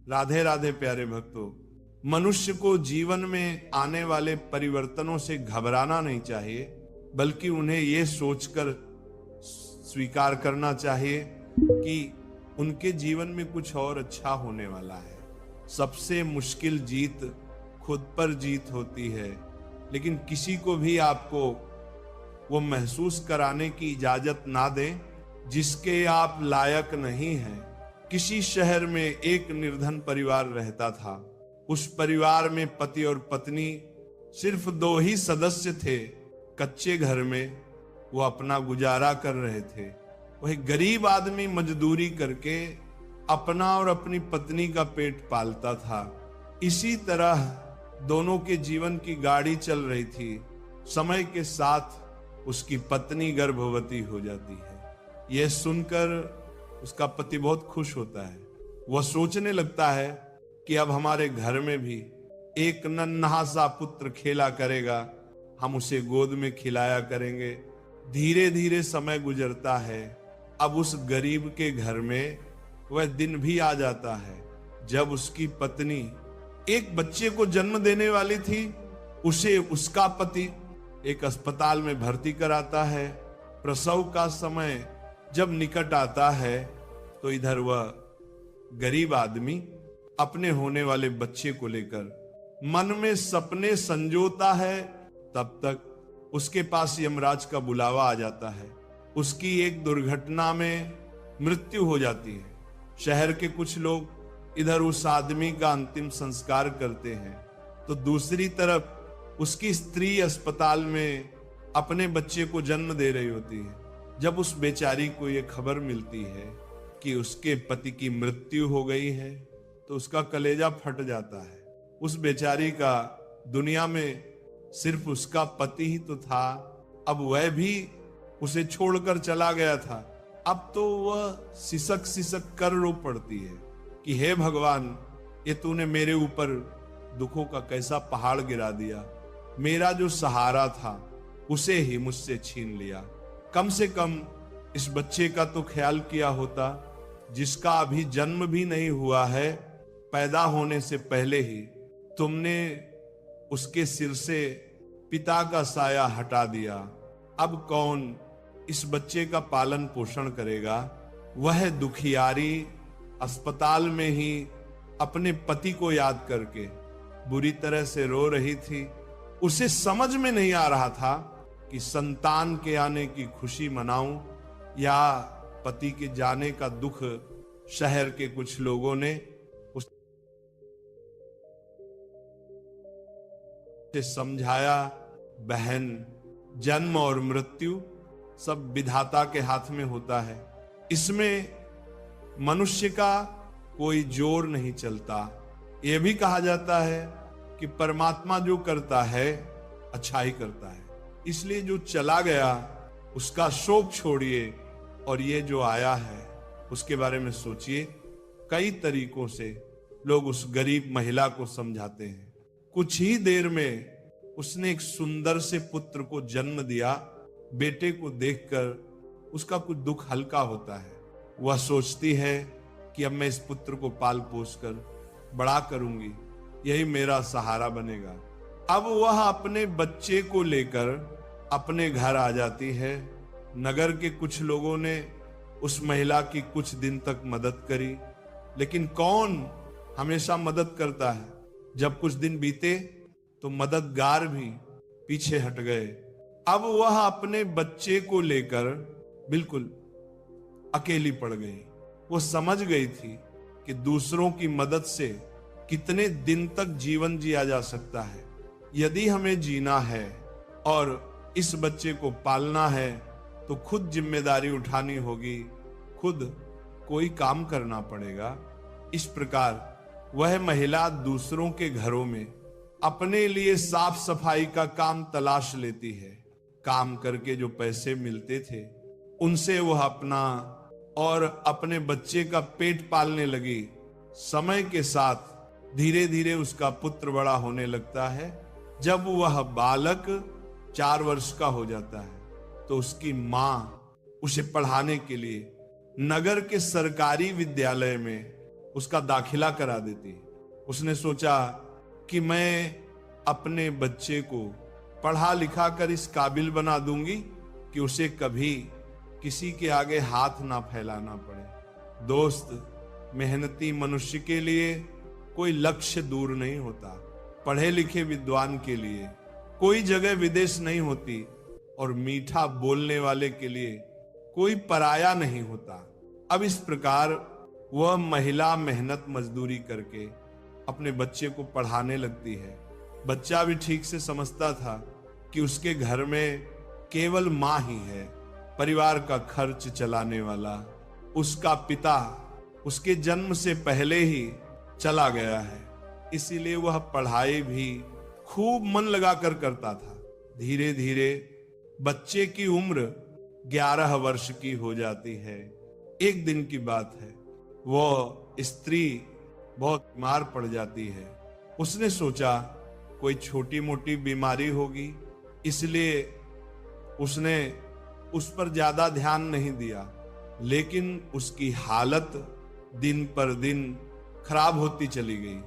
राधे राधे प्यारे भक्तों। मनुष्य को जीवन में आने वाले परिवर्तनों से घबराना नहीं चाहिए, बल्कि उन्हें यह सोचकर स्वीकार करना चाहिए कि उनके जीवन में कुछ और अच्छा होने वाला है। सबसे मुश्किल जीत खुद पर जीत होती है, लेकिन किसी को भी आपको वो महसूस कराने की इजाजत ना दें जिसके आप लायक नहीं हैं। किसी शहर में एक निर्धन परिवार रहता था। उस परिवार में पति और पत्नी सिर्फ 2 ही सदस्य थे। कच्चे घर में वो अपना गुजारा कर रहे थे। वही गरीब आदमी मजदूरी करके अपना और अपनी पत्नी का पेट पालता था। इसी तरह दोनों के जीवन की गाड़ी चल रही थी। समय के साथ उसकी पत्नी गर्भवती हो जाती है। यह सुनकर उसका पति बहुत खुश होता है। वह सोचने लगता है कि अब हमारे घर में भी एक नन्हा सा पुत्र खेला करेगा, हम उसे गोद में खिलाया करेंगे। धीरे धीरे समय गुजरता है। अब उस गरीब के घर में वह दिन भी आ जाता है जब उसकी पत्नी एक बच्चे को जन्म देने वाली थी। उसे उसका पति एक अस्पताल में भर्ती कराता है। प्रसव का समय जब निकट आता है तो इधर वह गरीब आदमी अपने होने वाले बच्चे को लेकर मन में सपने संजोता है। तब तक उसके पास यमराज का बुलावा आ जाता है। उसकी एक दुर्घटना में मृत्यु हो जाती है। शहर के कुछ लोग इधर उस आदमी का अंतिम संस्कार करते हैं, तो दूसरी तरफ उसकी स्त्री अस्पताल में अपने बच्चे को जन्म दे रही होती है। जब उस बेचारी को यह खबर मिलती है कि उसके पति की मृत्यु हो गई है, तो उसका कलेजा फट जाता है। उस बेचारी का दुनिया में सिर्फ उसका पति ही तो था, अब वह भी उसे छोड़कर चला गया था। अब तो वह सिसक सिसक कर रो पड़ती है कि हे भगवान, ये तूने मेरे ऊपर दुखों का कैसा पहाड़ गिरा दिया। मेरा जो सहारा था उसे ही मुझसे छीन लिया। कम से कम इस बच्चे का तो ख्याल किया होता, जिसका अभी जन्म भी नहीं हुआ है। पैदा होने से पहले ही तुमने उसके सिर से पिता का साया हटा दिया। अब कौन इस बच्चे का पालन पोषण करेगा? वह दुखियारी अस्पताल में ही अपने पति को याद करके बुरी तरह से रो रही थी। उसे समझ में नहीं आ रहा था कि संतान के आने की खुशी मनाऊं या पति के जाने का दुख। शहर के कुछ लोगों ने उसे समझाया, बहन, जन्म और मृत्यु सब विधाता के हाथ में होता है, इसमें मनुष्य का कोई जोर नहीं चलता। यह भी कहा जाता है कि परमात्मा जो करता है अच्छा ही करता है। इसलिए जो चला गया उसका शोक छोड़िए और ये जो आया है उसके बारे में सोचिए। कई तरीकों से लोग उस गरीब महिला को समझाते हैं। कुछ ही देर में उसने एक सुंदर से पुत्र को जन्म दिया। बेटे को देखकर उसका कुछ दुख हल्का होता है। वह सोचती है कि अब मैं इस पुत्र को पाल पोस कर बड़ा करूंगी, यही मेरा सहारा बनेगा। अब वह अपने बच्चे को लेकर अपने घर आ जाती है। नगर के कुछ लोगों ने उस महिला की कुछ दिन तक मदद करी, लेकिन कौन हमेशा मदद करता है? जब कुछ दिन बीते तो मददगार भी पीछे हट गए। अब वह अपने बच्चे को लेकर बिल्कुल अकेली पड़ गई। वो समझ गई थी कि दूसरों की मदद से कितने दिन तक जीवन जिया जा सकता है। यदि हमें जीना है और इस बच्चे को पालना है तो खुद जिम्मेदारी उठानी होगी, खुद कोई काम करना पड़ेगा। इस प्रकार वह महिला दूसरों के घरों में अपने लिए साफ सफाई का काम तलाश लेती है। काम करके जो पैसे मिलते थे उनसे वह अपना और अपने बच्चे का पेट पालने लगी। समय के साथ धीरे धीरे उसका पुत्र बड़ा होने लगता है। जब वह बालक 4 वर्ष का हो जाता है तो उसकी मां उसे पढ़ाने के लिए नगर के सरकारी विद्यालय में उसका दाखिला करा देती। उसने सोचा कि मैं अपने बच्चे को पढ़ा लिखा कर इस काबिल बना दूंगी कि उसे कभी किसी के आगे हाथ ना फैलाना पड़े। दोस्त, मेहनती मनुष्य के लिए कोई लक्ष्य दूर नहीं होता। पढ़े लिखे विद्वान के लिए कोई जगह विदेश नहीं होती और मीठा बोलने वाले के लिए कोई पराया नहीं होता। अब इस प्रकार वह महिला मेहनत मजदूरी करके अपने बच्चे को पढ़ाने लगती है। बच्चा भी ठीक से समझता था कि उसके घर में केवल माँ ही है, परिवार का खर्च चलाने वाला। उसका पिता उसके जन्म से पहले ही चला गया है, इसीलिए वह पढ़ाई भी खूब मन लगाकर करता था। धीरे धीरे बच्चे की उम्र 11 वर्ष की हो जाती है। एक दिन की बात है, वह स्त्री बहुत बीमार पड़ जाती है। उसने सोचा कोई छोटी मोटी बीमारी होगी, इसलिए उसने उस पर ज्यादा ध्यान नहीं दिया। लेकिन उसकी हालत दिन पर दिन खराब होती चली गई।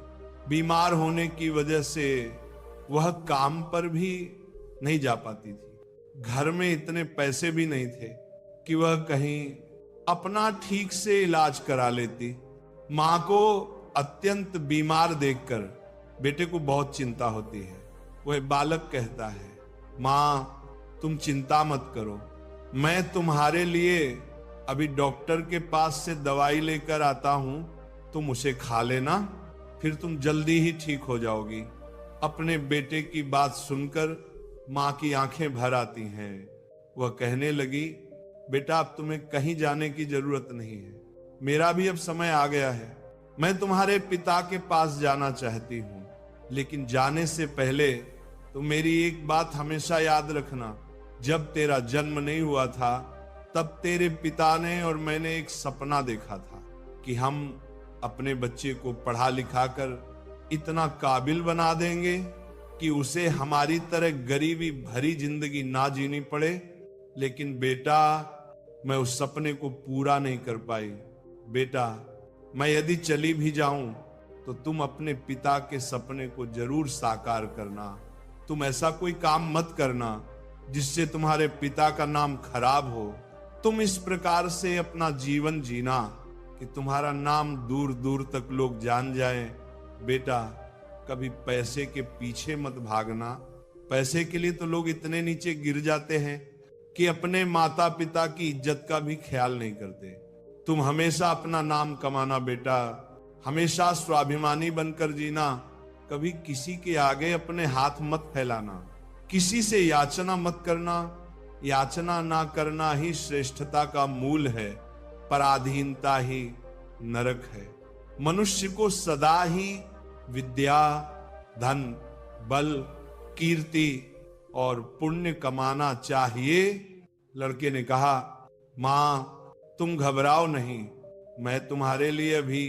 बीमार होने की वजह से वह काम पर भी नहीं जा पाती थी। घर में इतने पैसे भी नहीं थे कि वह कहीं अपना ठीक से इलाज करा लेती। माँ को अत्यंत बीमार देखकर बेटे को बहुत चिंता होती है। वह बालक कहता है, माँ तुम चिंता मत करो, मैं तुम्हारे लिए अभी डॉक्टर के पास से दवाई लेकर आता हूं, तुम उसे खा लेना, फिर तुम जल्दी ही ठीक हो जाओगी। अपने बेटे की बात सुनकर माँ की आंखें भर आती हैं। वह कहने लगी, बेटा अब तुम्हें कहीं जाने की जरूरत नहीं है, मेरा भी अब समय आ गया है। मैं तुम्हारे पिता के पास जाना चाहती हूँ, लेकिन जाने से पहले तुम मेरी एक बात हमेशा याद रखना। जब तेरा जन्म नहीं हुआ था तब तेरे पिता ने और मैंने एक सपना देखा था कि हम अपने बच्चे को पढ़ा लिखा कर इतना काबिल बना देंगे कि उसे हमारी तरह गरीबी भरी जिंदगी ना जीनी पड़े। लेकिन बेटा, मैं उस सपने को पूरा नहीं कर पाई। बेटा, मैं यदि चली भी जाऊं तो तुम अपने पिता के सपने को जरूर साकार करना। तुम ऐसा कोई काम मत करना जिससे तुम्हारे पिता का नाम खराब हो। तुम इस प्रकार से अपना जीवन जीना कि तुम्हारा नाम दूर दूर तक लोग जान जाएं। बेटा, कभी पैसे के पीछे मत भागना। पैसे के लिए तो लोग इतने नीचे गिर जाते हैं कि अपने माता पिता की इज्जत का भी ख्याल नहीं करते। तुम हमेशा अपना नाम कमाना बेटा, हमेशा स्वाभिमानी बनकर जीना। कभी किसी के आगे अपने हाथ मत फैलाना, किसी से याचना मत करना। याचना ना करना ही श्रेष्ठता का मूल है, पराधीनता ही नरक है। मनुष्य को सदा ही विद्या, धन, बल, कीर्ति और पुण्य कमाना चाहिए। लड़के ने कहा, माँ तुम घबराओ नहीं, मैं तुम्हारे लिए अभी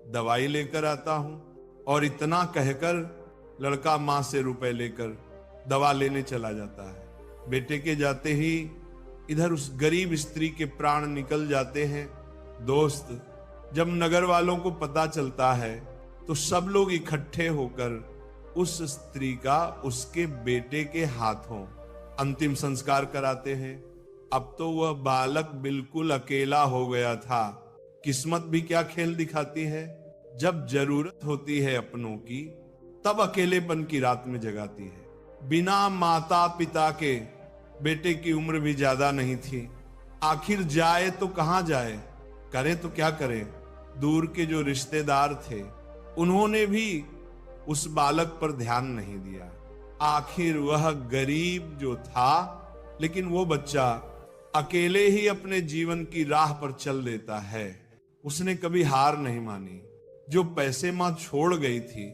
दवाई लेकर आता हूं। और इतना कहकर लड़का माँ से रुपए लेकर दवा लेने चला जाता है। बेटे के जाते ही इधर उस गरीब स्त्री के प्राण निकल जाते हैं। दोस्त, जब नगर वालों को पता चलता है तो सब लोग इकट्ठे होकर उस स्त्री का उसके बेटे के हाथों अंतिम संस्कार कराते हैं। अब तो वह बालक बिल्कुल अकेला हो गया था। किस्मत भी क्या खेल दिखाती है, जब जरूरत होती है अपनों की तब अकेलेपन की रात में जगाती है। बिना माता पिता के बेटे की उम्र भी ज्यादा नहीं थी। आखिर जाए तो कहां जाए, करे तो क्या करे। दूर के जो रिश्तेदार थे उन्होंने भी उस बालक पर ध्यान नहीं दिया। आखिर वह गरीब जो था, लेकिन वो बच्चा अकेले ही अपने जीवन की राह पर चल देता है। उसने कभी हार नहीं मानी। जो पैसे मां छोड़ गई थी,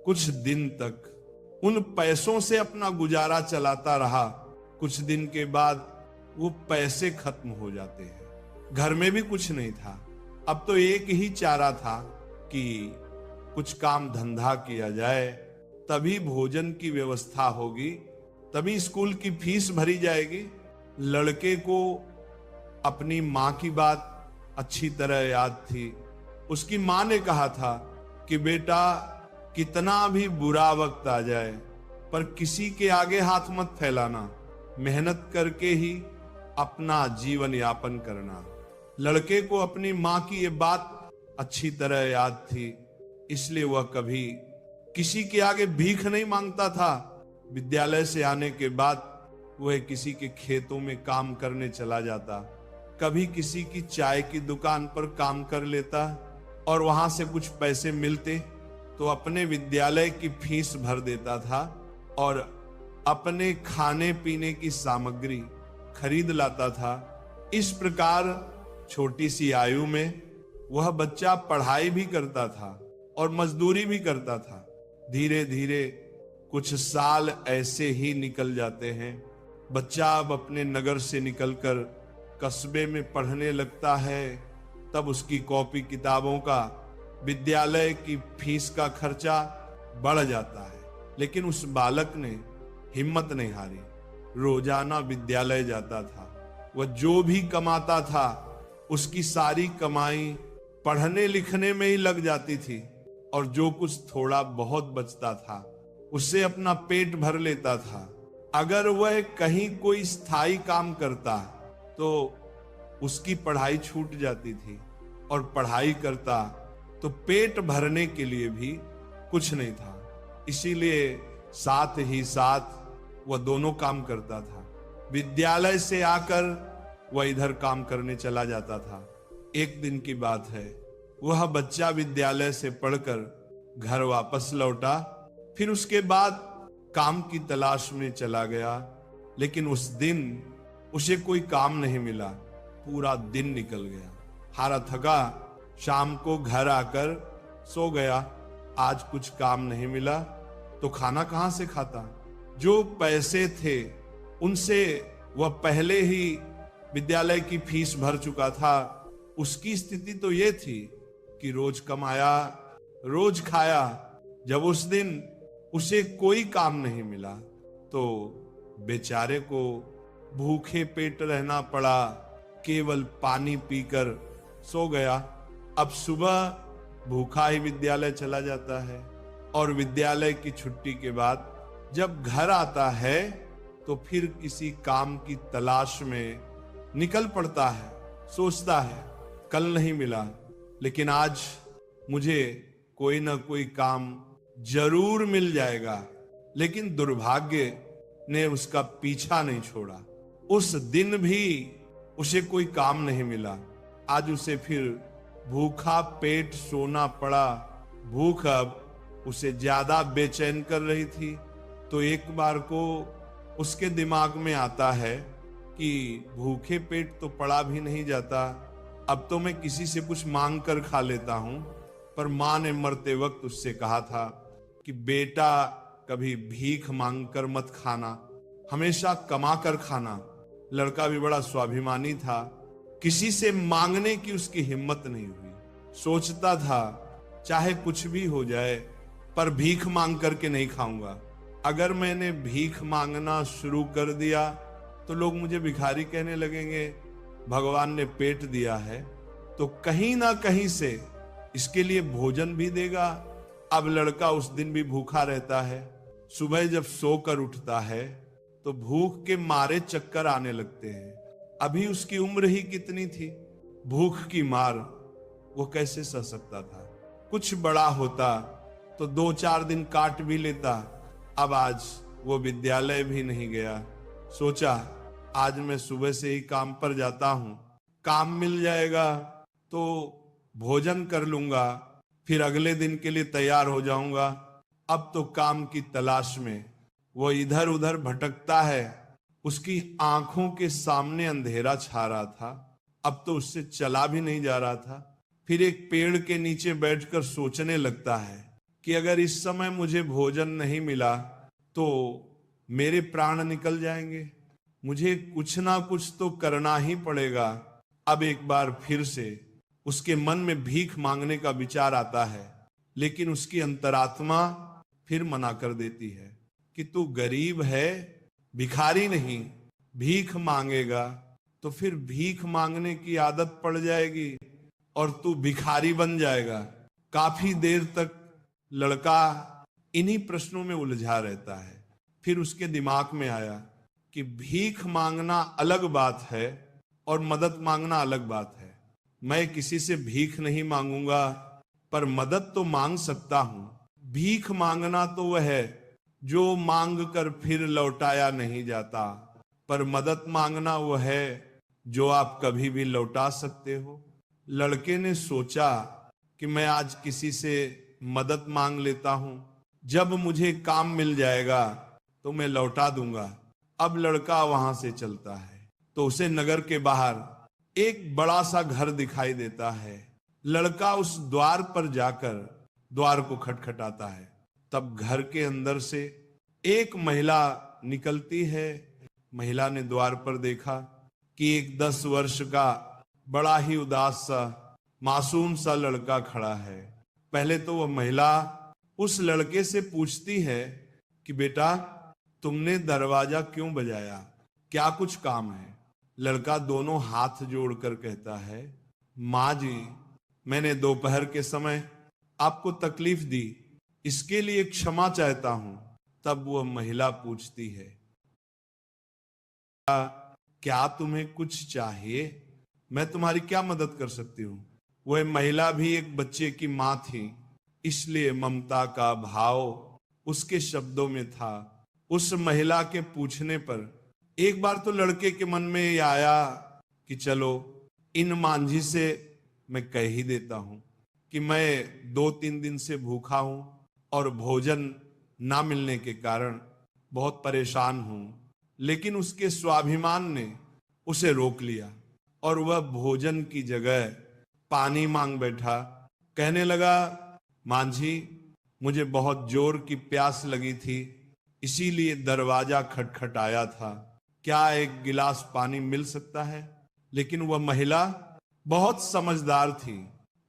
कुछ दिन तक उन पैसों से अपना गुजारा चलाता रहा। कुछ दिन के बाद वो पैसे खत्म हो जाते हैं। घर में भी कुछ नहीं था। अब तो एक ही चारा था कि कुछ काम धंधा किया जाए, तभी भोजन की व्यवस्था होगी, तभी स्कूल की फीस भरी जाएगी। लड़के को अपनी माँ की बात अच्छी तरह याद थी। उसकी मां ने कहा था कि बेटा, कितना भी बुरा वक्त आ जाए पर किसी के आगे हाथ मत फैलाना, मेहनत करके ही अपना जीवन यापन करना। लड़के को अपनी मां की ये बात अच्छी तरह याद थी, इसलिए वह कभी किसी के आगे भीख नहीं मांगता था। विद्यालय से आने के बाद वह किसी के खेतों में काम करने चला जाता, कभी किसी की चाय की दुकान पर काम कर लेता और वहां से कुछ पैसे मिलते तो अपने विद्यालय की फीस भर देता था और अपने खाने पीने की सामग्री खरीद लाता था। इस प्रकार छोटी सी आयु में वह बच्चा पढ़ाई भी करता था और मजदूरी भी करता था। धीरे धीरे कुछ साल ऐसे ही निकल जाते हैं। बच्चा अब अपने नगर से निकलकर कस्बे में पढ़ने लगता है। तब उसकी कॉपी किताबों का, विद्यालय की फीस का खर्चा बढ़ जाता है, लेकिन उस बालक ने हिम्मत नहीं हारी। रोजाना विद्यालय जाता था। वह जो भी कमाता था उसकी सारी कमाई पढ़ने लिखने में ही लग जाती थी और जो कुछ थोड़ा बहुत बचता था उससे अपना पेट भर लेता था। अगर वह कहीं कोई स्थायी काम करता तो उसकी पढ़ाई छूट जाती थी और पढ़ाई करता तो पेट भरने के लिए भी कुछ नहीं था। इसीलिए साथ ही साथ वह दोनों काम करता था। विद्यालय से आकर वह इधर काम करने चला जाता था। एक दिन की बात है, वह बच्चा विद्यालय से पढ़कर घर वापस लौटा। फिर उसके बाद काम की तलाश में चला गया, लेकिन उस दिन उसे कोई काम नहीं मिला। पूरा दिन निकल गया। हारा थका शाम को घर आकर सो गया। आज कुछ काम नहीं मिला तो खाना कहां से खाता। जो पैसे थे उनसे वह पहले ही विद्यालय की फीस भर चुका था। उसकी स्थिति तो यह थी कि रोज कमाया रोज खाया। जब उस दिन उसे कोई काम नहीं मिला तो बेचारे को भूखे पेट रहना पड़ा। केवल पानी पीकर सो गया। अब सुबह भूखा ही विद्यालय चला जाता है और विद्यालय की छुट्टी के बाद जब घर आता है तो फिर किसी काम की तलाश में निकल पड़ता है। सोचता है कल नहीं मिला, लेकिन आज मुझे कोई ना कोई काम जरूर मिल जाएगा। लेकिन दुर्भाग्य ने उसका पीछा नहीं छोड़ा। उस दिन भी उसे कोई काम नहीं मिला। आज उसे फिर भूखा पेट सोना पड़ा। भूख अब उसे ज्यादा बेचैन कर रही थी। तो एक बार को उसके दिमाग में आता है कि भूखे पेट तो पड़ा भी नहीं जाता, अब तो मैं किसी से कुछ मांग कर खा लेता हूं। पर मां ने मरते वक्त उससे कहा था कि बेटा, कभी भीख मांग कर मत खाना, हमेशा कमा कर खाना। लड़का भी बड़ा स्वाभिमानी था। किसी से मांगने की उसकी हिम्मत नहीं हुई। सोचता था चाहे कुछ भी हो जाए पर भीख मांग करके नहीं खाऊंगा। अगर मैंने भीख मांगना शुरू कर दिया तो लोग मुझे भिखारी कहने लगेंगे। भगवान ने पेट दिया है तो कहीं ना कहीं से इसके लिए भोजन भी देगा। अब लड़का उस दिन भी भूखा रहता है। सुबह जब सोकर उठता है तो भूख के मारे चक्कर आने लगते हैं। अभी उसकी उम्र ही कितनी थी। भूख की मार वो कैसे सह सकता था। कुछ बड़ा होता तो 2-4 दिन काट भी लेता। अब आज वो विद्यालय भी नहीं गया। सोचा आज मैं सुबह से ही काम पर जाता हूं, काम मिल जाएगा तो भोजन कर लूंगा, फिर अगले दिन के लिए तैयार हो जाऊंगा। अब तो काम की तलाश में वो इधर उधर भटकता है। उसकी आंखों के सामने अंधेरा छा रहा था। अब तो उससे चला भी नहीं जा रहा था। फिर एक पेड़ के नीचे बैठकर सोचने लगता है कि अगर इस समय मुझे भोजन नहीं मिला तो मेरे प्राण निकल जाएंगे। मुझे कुछ ना कुछ तो करना ही पड़ेगा। अब एक बार फिर से उसके मन में भीख मांगने का विचार आता है, लेकिन उसकी अंतरात्मा फिर मना कर देती है कि तू गरीब है, भिखारी नहीं। भीख मांगेगा तो फिर भीख मांगने की आदत पड़ जाएगी। और तू भिखारी बन जाएगा। काफी देर तक लड़का इन्हीं प्रश्नों में उलझा रहता है। फिर उसके दिमाग में आया कि भीख मांगना अलग बात है और मदद मांगना अलग बात है। मैं किसी से भीख नहीं मांगूंगा, पर मदद तो मांग सकता हूं। भीख मांगना तो वह है जो मांग कर फिर लौटाया नहीं जाता, पर मदद मांगना वो है जो आप कभी भी लौटा सकते हो। लड़के ने सोचा कि मैं आज किसी से मदद मांग लेता हूं, जब मुझे काम मिल जाएगा तो मैं लौटा दूंगा। अब लड़का वहां से चलता है तो उसे नगर के बाहर एक बड़ा सा घर दिखाई देता है। लड़का उस द्वार पर जाकर द्वार को खटखटाता है। तब घर के अंदर से एक महिला निकलती है। महिला ने द्वार पर देखा कि एक 10 वर्ष का बड़ा ही उदास सा मासूम सा लड़का खड़ा है। पहले तो वह महिला उस लड़के से पूछती है कि बेटा, तुमने दरवाजा क्यों बजाया, क्या कुछ काम है? लड़का दोनों हाथ जोड़कर कहता है, माँ जी, मैंने दोपहर के समय आपको तकलीफ दी, इसके लिए क्षमा चाहता हूं। तब वह महिला पूछती है, क्या तुम्हें कुछ चाहिए? मैं तुम्हारी क्या मदद कर सकती हूँ? वह महिला भी एक बच्चे की माँ थी, इसलिए ममता का भाव उसके शब्दों में था। उस महिला के पूछने पर एक बार तो लड़के के मन में यह आया कि चलो इन मांझी से मैं कह ही देता हूं कि मैं 2-3 दिन से भूखा हूं और भोजन ना मिलने के कारण बहुत परेशान हूं। लेकिन उसके स्वाभिमान ने उसे रोक लिया और वह भोजन की जगह पानी मांग बैठा। कहने लगा, मांझी, मुझे बहुत जोर की प्यास लगी थी, इसीलिए दरवाजा खटखटाया था, क्या एक गिलास पानी मिल सकता है? लेकिन वह महिला बहुत समझदार थी।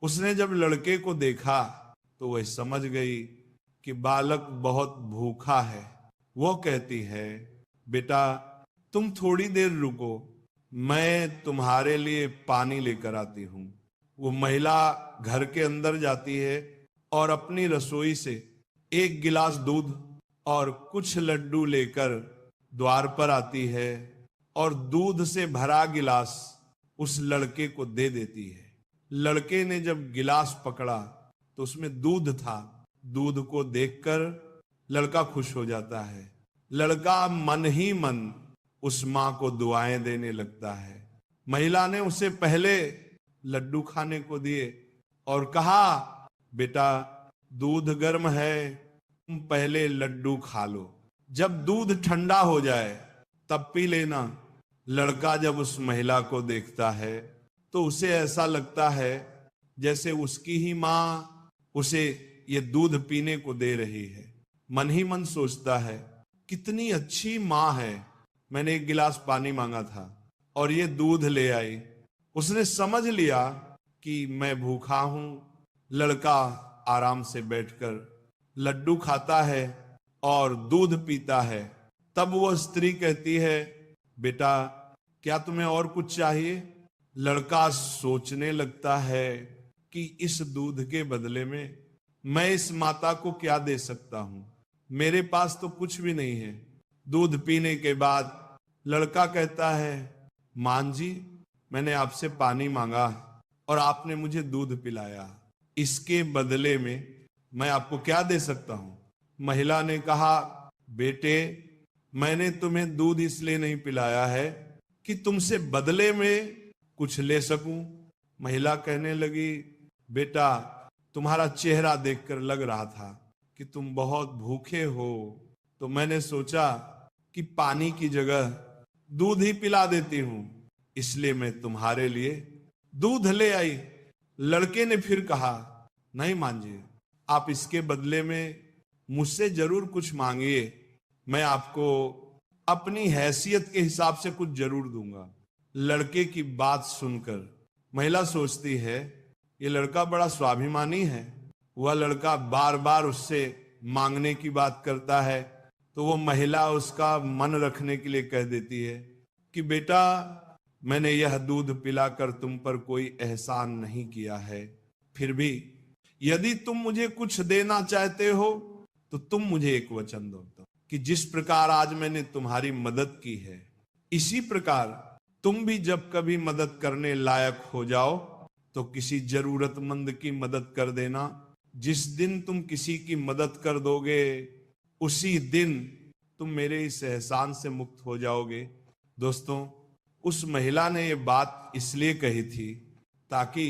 उसने जब लड़के को देखा तो वह समझ गई कि बालक बहुत भूखा है। वो कहती है, बेटा, तुम थोड़ी देर रुको, मैं तुम्हारे लिए पानी लेकर आती हूं। वो महिला घर के अंदर जाती है और अपनी रसोई से एक गिलास दूध और कुछ लड्डू लेकर द्वार पर आती है और दूध से भरा गिलास उस लड़के को दे देती है। लड़के ने जब गिलास पकड़ा तो उसमें दूध था। दूध को देखकर लड़का खुश हो जाता है। लड़का मन ही मन उस मां को दुआएं देने लगता है। महिला ने उसे पहले लड्डू खाने को दिए और कहा, बेटा, दूध गर्म है, तुम पहले लड्डू खा लो, जब दूध ठंडा हो जाए तब पी लेना। लड़का जब उस महिला को देखता है तो उसे ऐसा लगता है जैसे उसकी ही मां उसे ये दूध पीने को दे रही है। मन ही मन सोचता है, कितनी अच्छी मां है, मैंने एक गिलास पानी मांगा था और ये दूध ले आई। उसने समझ लिया कि मैं भूखा हूं। लड़का आराम से बैठकर लड्डू खाता है और दूध पीता है। तब वो स्त्री कहती है, बेटा, क्या तुम्हें और कुछ चाहिए? लड़का सोचने लगता है कि इस दूध के बदले में मैं इस माता को क्या दे सकता हूं, मेरे पास तो कुछ भी नहीं है। दूध पीने के बाद लड़का कहता है, मां जी, मैंने आपसे पानी मांगा और आपने मुझे दूध पिलाया, इसके बदले में मैं आपको क्या दे सकता हूं? महिला ने कहा, बेटे, मैंने तुम्हें दूध इसलिए नहीं पिलाया है कि तुमसे बदले में कुछ ले सकूं। महिला कहने लगी, बेटा, तुम्हारा चेहरा देखकर लग रहा था कि तुम बहुत भूखे हो, तो मैंने सोचा कि पानी की जगह दूध ही पिला देती हूं, इसलिए मैं तुम्हारे लिए दूध ले आई। लड़के ने फिर कहा, नहीं मांझिए, आप इसके बदले में मुझसे जरूर कुछ मांगिए, मैं आपको अपनी हैसियत के हिसाब से कुछ जरूर दूंगा। लड़के की बात सुनकर महिला सोचती है, ये लड़का बड़ा स्वाभिमानी है। वह लड़का बार बार उससे मांगने की बात करता है तो वो महिला उसका मन रखने के लिए कह देती है कि बेटा, मैंने यह दूध पिलाकर तुम पर कोई एहसान नहीं किया है, फिर भी यदि तुम मुझे कुछ देना चाहते हो तो तुम मुझे एक वचन दो कि जिस प्रकार आज मैंने तुम्हारी मदद की है, इसी प्रकार तुम भी जब कभी मदद करने लायक हो जाओ तो किसी जरूरतमंद की मदद कर देना। जिस दिन तुम किसी की मदद कर दोगे उसी दिन तुम मेरे इस एहसान से मुक्त हो जाओगे। दोस्तों, उस महिला ने ये बात इसलिए कही थी ताकि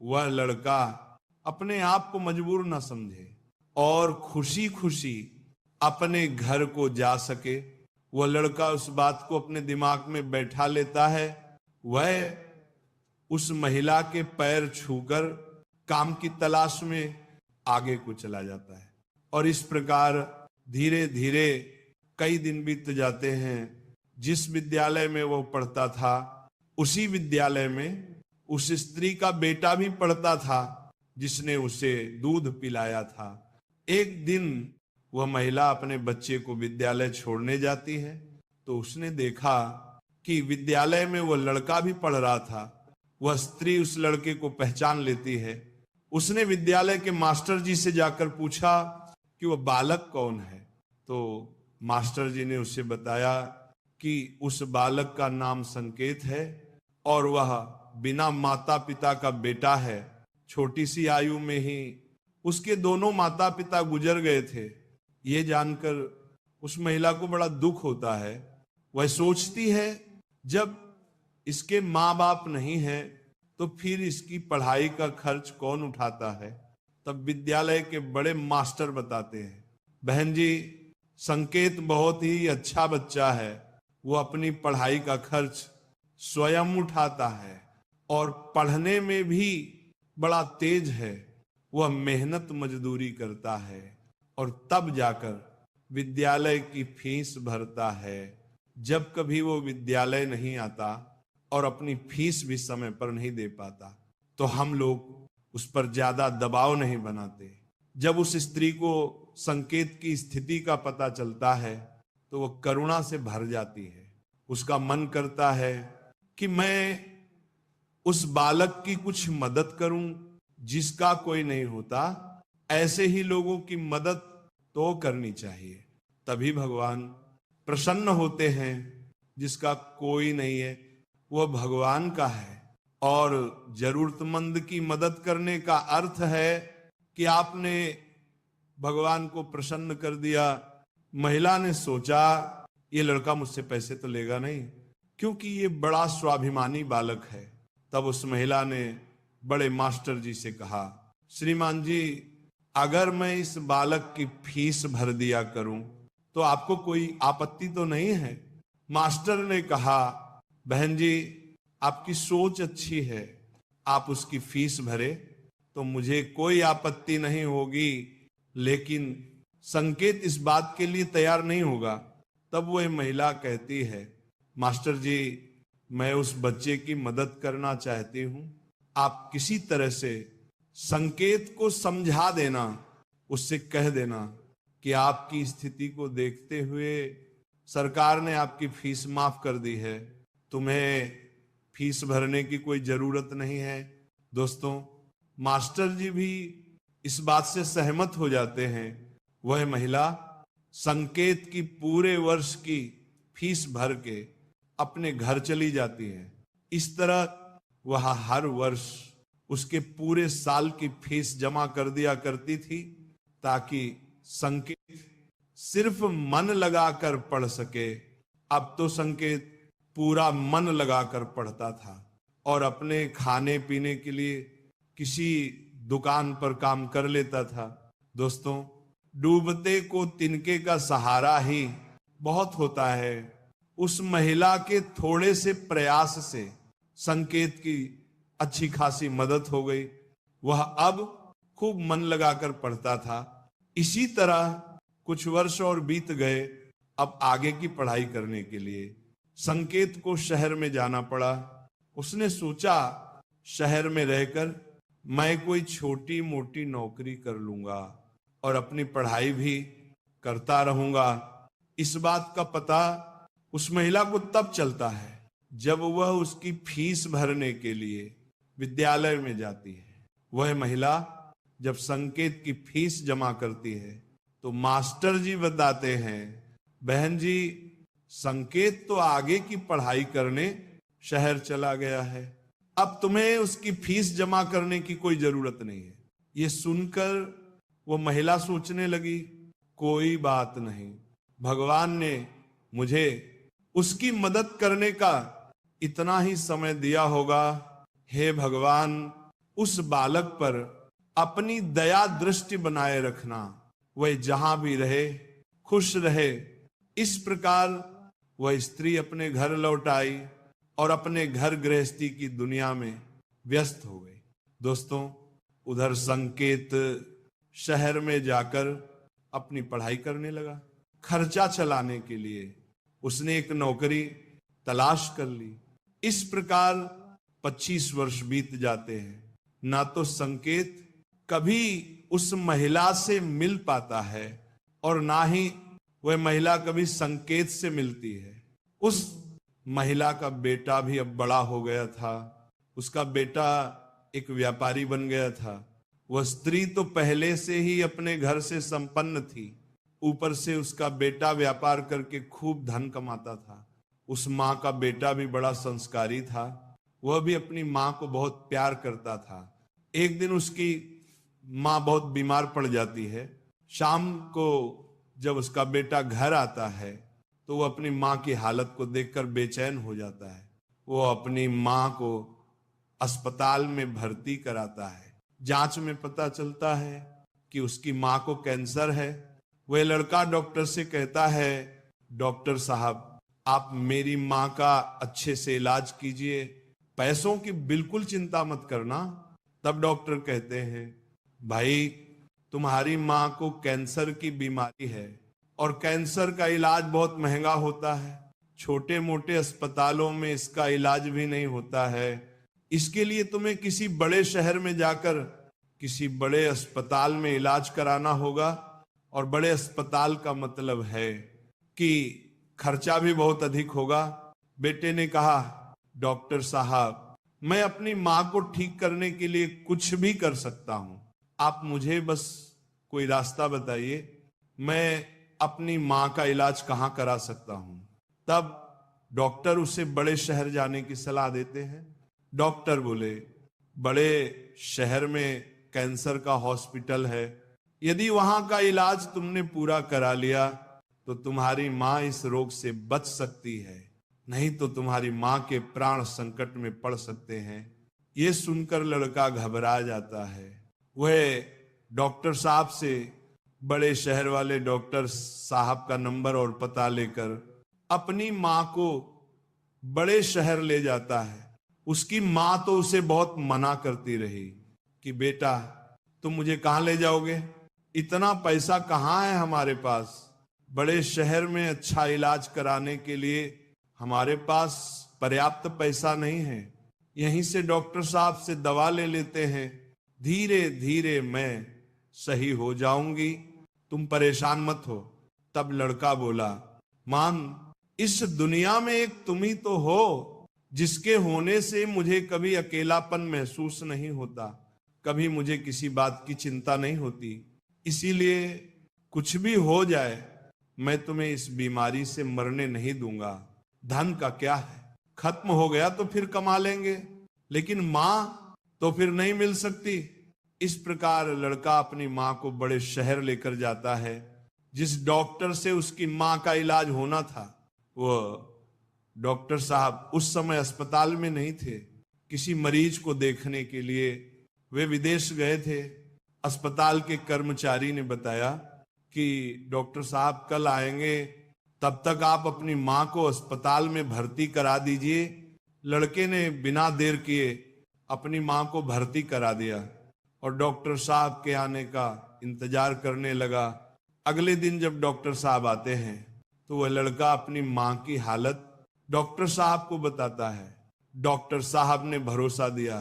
वह लड़का अपने आप को मजबूर ना समझे और खुशी खुशी अपने घर को जा सके। वह लड़का उस बात को अपने दिमाग में बैठा लेता है, वह उस महिला के पैर छूकर काम की तलाश में आगे को चला जाता है। और इस प्रकार धीरे धीरे कई दिन बीत जाते हैं। जिस विद्यालय में वो पढ़ता था उसी विद्यालय में उस स्त्री का बेटा भी पढ़ता था जिसने उसे दूध पिलाया था। एक दिन वह महिला अपने बच्चे को विद्यालय छोड़ने जाती है तो उसने देखा कि विद्यालय में वह लड़का भी पढ़ रहा था। वह स्त्री उस लड़के को पहचान लेती है। उसने विद्यालय के मास्टर जी से जाकर पूछा कि वह बालक कौन है। तो मास्टर जी ने उसे बताया कि उस बालक का नाम संकेत है और वह बिना माता पिता का बेटा है। छोटी सी आयु में ही उसके दोनों माता पिता गुजर गए थे। ये जानकर उस महिला को बड़ा दुख होता है। वह सोचती है जब इसके माँ बाप नहीं है तो फिर इसकी पढ़ाई का खर्च कौन उठाता है। तब विद्यालय के बड़े मास्टर बताते हैं, बहन जी, संकेत बहुत ही अच्छा बच्चा है, वो अपनी पढ़ाई का खर्च स्वयं उठाता है और पढ़ने में भी बड़ा तेज है। वह मेहनत मजदूरी करता है और तब जाकर विद्यालय की फीस भरता है। जब कभी वो विद्यालय नहीं आता और अपनी फीस भी समय पर नहीं दे पाता तो हम लोग उस पर ज्यादा दबाव नहीं बनाते। जब उस स्त्री को संकेत की स्थिति का पता चलता है तो वह करुणा से भर जाती है। उसका मन करता है कि मैं उस बालक की कुछ मदद करूं जिसका कोई नहीं होता। ऐसे ही लोगों की मदद तो करनी चाहिए, तभी भगवान प्रसन्न होते हैं। जिसका कोई नहीं है वह भगवान का है। और जरूरतमंद की मदद करने का अर्थ है कि आपने भगवान को प्रसन्न कर दिया। महिला ने सोचा ये लड़का मुझसे पैसे तो लेगा नहीं क्योंकि ये बड़ा स्वाभिमानी बालक है। तब उस महिला ने बड़े मास्टर जी से कहा, श्रीमान जी, अगर मैं इस बालक की फीस भर दिया करूं तो आपको कोई आपत्ति तो नहीं है। मास्टर ने कहा, बहन जी, आपकी सोच अच्छी है, आप उसकी फीस भरे तो मुझे कोई आपत्ति नहीं होगी, लेकिन संकेत इस बात के लिए तैयार नहीं होगा। तब वह महिला कहती है, मास्टर जी, मैं उस बच्चे की मदद करना चाहती हूं, आप किसी तरह से संकेत को समझा देना, उससे कह देना कि आपकी स्थिति को देखते हुए सरकार ने आपकी फीस माफ कर दी है, तुम्हें फीस भरने की कोई जरूरत नहीं है। दोस्तों, मास्टर जी भी इस बात से सहमत हो जाते हैं। वह महिला संकेत की पूरे वर्ष की फीस भर के अपने घर चली जाती है। इस तरह वह हर वर्ष उसके पूरे साल की फीस जमा कर दिया करती थी ताकि संकेत सिर्फ मन लगाकर पढ़ सके। अब तो संकेत पूरा मन लगाकर पढ़ता था और अपने खाने पीने के लिए किसी दुकान पर काम कर लेता था। दोस्तों, डूबते को तिनके का सहारा ही बहुत होता है। उस महिला के थोड़े से प्रयास से संकेत की अच्छी खासी मदद हो गई। वह अब खूब मन लगाकर पढ़ता था। इसी तरह कुछ वर्ष और बीत गए। अब आगे की पढ़ाई करने के लिए संकेत को शहर में जाना पड़ा। उसने सोचा शहर में रहकर मैं कोई छोटी मोटी नौकरी कर लूंगा और अपनी पढ़ाई भी करता रहूंगा। इस बात का पता उस महिला को तब चलता है जब वह उसकी फीस भरने के लिए विद्यालय में जाती है, वह महिला जब संकेत की फीस जमा करती है तो मास्टर जी बताते हैं, बहन जी संकेत तो आगे की पढ़ाई करने शहर चला गया है, अब तुम्हें उसकी फीस जमा करने की कोई जरूरत नहीं है। ये सुनकर वो महिला सोचने लगी, कोई बात नहीं, भगवान ने मुझे उसकी मदद करने का इतना ही समय दिया होगा। हे भगवान, उस बालक पर अपनी दया दृष्टि बनाए रखना, वह जहां भी रहे खुश रहे। इस प्रकार वह स्त्री अपने घर लौट आई और अपने घर गृहस्थी की दुनिया में व्यस्त हो गई। दोस्तों, उधर संकेत शहर में जाकर अपनी पढ़ाई करने लगा। खर्चा चलाने के लिए उसने एक नौकरी तलाश कर ली। इस प्रकार 25 वर्ष बीत जाते हैं, ना तो संकेत कभी उस महिला से मिल पाता है और ना ही वह महिला कभी संकेत से मिलती है। उस महिला का बेटा भी अब बड़ा हो गया था, उसका बेटा एक व्यापारी बन गया था। वह स्त्री तो पहले से ही अपने घर से संपन्न थी, ऊपर से उसका बेटा व्यापार करके खूब धन कमाता था। उस माँ का बेटा भी बड़ा संस्कारी था, वह भी अपनी माँ को बहुत प्यार करता था। एक दिन उसकी माँ बहुत बीमार पड़ जाती है। शाम को जब उसका बेटा घर आता है तो वो अपनी माँ की हालत को देखकर बेचैन हो जाता है। वो अपनी माँ को अस्पताल में भर्ती कराता है। जांच में पता चलता है कि उसकी माँ को कैंसर है। वह लड़का डॉक्टर से कहता है, डॉक्टर साहब आप मेरी माँ का अच्छे से इलाज कीजिए, पैसों की बिल्कुल चिंता मत करना। तब डॉक्टर कहते हैं, भाई तुम्हारी माँ को कैंसर की बीमारी है और कैंसर का इलाज बहुत महंगा होता है, छोटे मोटे अस्पतालों में इसका इलाज भी नहीं होता है। इसके लिए तुम्हें किसी बड़े शहर में जाकर किसी बड़े अस्पताल में इलाज कराना होगा, और बड़े अस्पताल का मतलब है कि खर्चा भी बहुत अधिक होगा। बेटे ने कहा, डॉक्टर साहब मैं अपनी माँ को ठीक करने के लिए कुछ भी कर सकता हूं, आप मुझे बस कोई रास्ता बताइए, मैं अपनी माँ का इलाज कहाँ करा सकता हूं। तब डॉक्टर उसे बड़े शहर जाने की सलाह देते हैं। डॉक्टर बोले, बड़े शहर में कैंसर का हॉस्पिटल है, यदि वहां का इलाज तुमने पूरा करा लिया तो तुम्हारी माँ इस रोग से बच सकती है, नहीं तो तुम्हारी माँ के प्राण संकट में पड़ सकते हैं। ये सुनकर लड़का घबरा जाता है। वह डॉक्टर साहब से बड़े शहर वाले डॉक्टर साहब का नंबर और पता लेकर अपनी माँ को बड़े शहर ले जाता है। उसकी माँ तो उसे बहुत मना करती रही कि बेटा तुम मुझे कहाँ ले जाओगे, इतना पैसा कहाँ है हमारे पास, बड़े शहर में अच्छा इलाज कराने के लिए हमारे पास पर्याप्त पैसा नहीं है, यहीं से डॉक्टर साहब से दवा ले लेते हैं, धीरे धीरे मैं सही हो जाऊंगी, तुम परेशान मत हो। तब लड़का बोला, मां इस दुनिया में एक तुम ही तो हो जिसके होने से मुझे कभी अकेलापन महसूस नहीं होता, कभी मुझे किसी बात की चिंता नहीं होती, इसीलिए कुछ भी हो जाए मैं तुम्हें इस बीमारी से मरने नहीं दूंगा। धन का क्या है, खत्म हो गया तो फिर कमा लेंगे, लेकिन मां तो फिर नहीं मिल सकती। इस प्रकार लड़का अपनी मां को बड़े शहर लेकर जाता है। जिस डॉक्टर से उसकी मां का इलाज होना था, वो डॉक्टर साहब उस समय अस्पताल में नहीं थे, किसी मरीज को देखने के लिए वे विदेश गए थे। अस्पताल के कर्मचारी ने बताया कि डॉक्टर साहब कल आएंगे, तब तक आप अपनी मां को अस्पताल में भर्ती करा दीजिए। लड़के ने बिना देर किए अपनी मां को भर्ती करा दिया और डॉक्टर साहब के आने का इंतजार करने लगा। अगले दिन जब डॉक्टर साहब आते हैं तो वह लड़का अपनी मां की हालत डॉक्टर साहब को बताता है। डॉक्टर साहब ने भरोसा दिया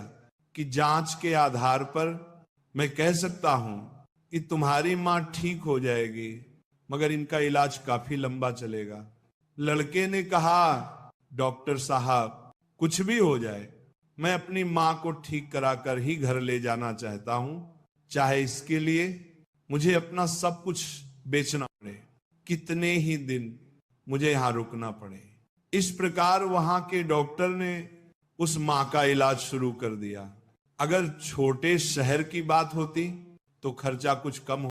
कि जांच के आधार पर मैं कह सकता हूं कि तुम्हारी मां ठीक हो जाएगी, मगर इनका इलाज काफी लंबा चलेगा। लड़के ने कहा, डॉक्टर साहब कुछ भी हो जाए, मैं अपनी मां को ठीक कराकर ही घर ले जाना चाहता हूं, चाहे इसके लिए मुझे अपना सब कुछ बेचना पड़े, कितने ही दिन मुझे यहां रुकना पड़े। इस प्रकार वहां के डॉक्टर ने उस मां का इलाज शुरू कर दिया। अगर छोटे शहर की बात होती तो खर्चा कुछ कम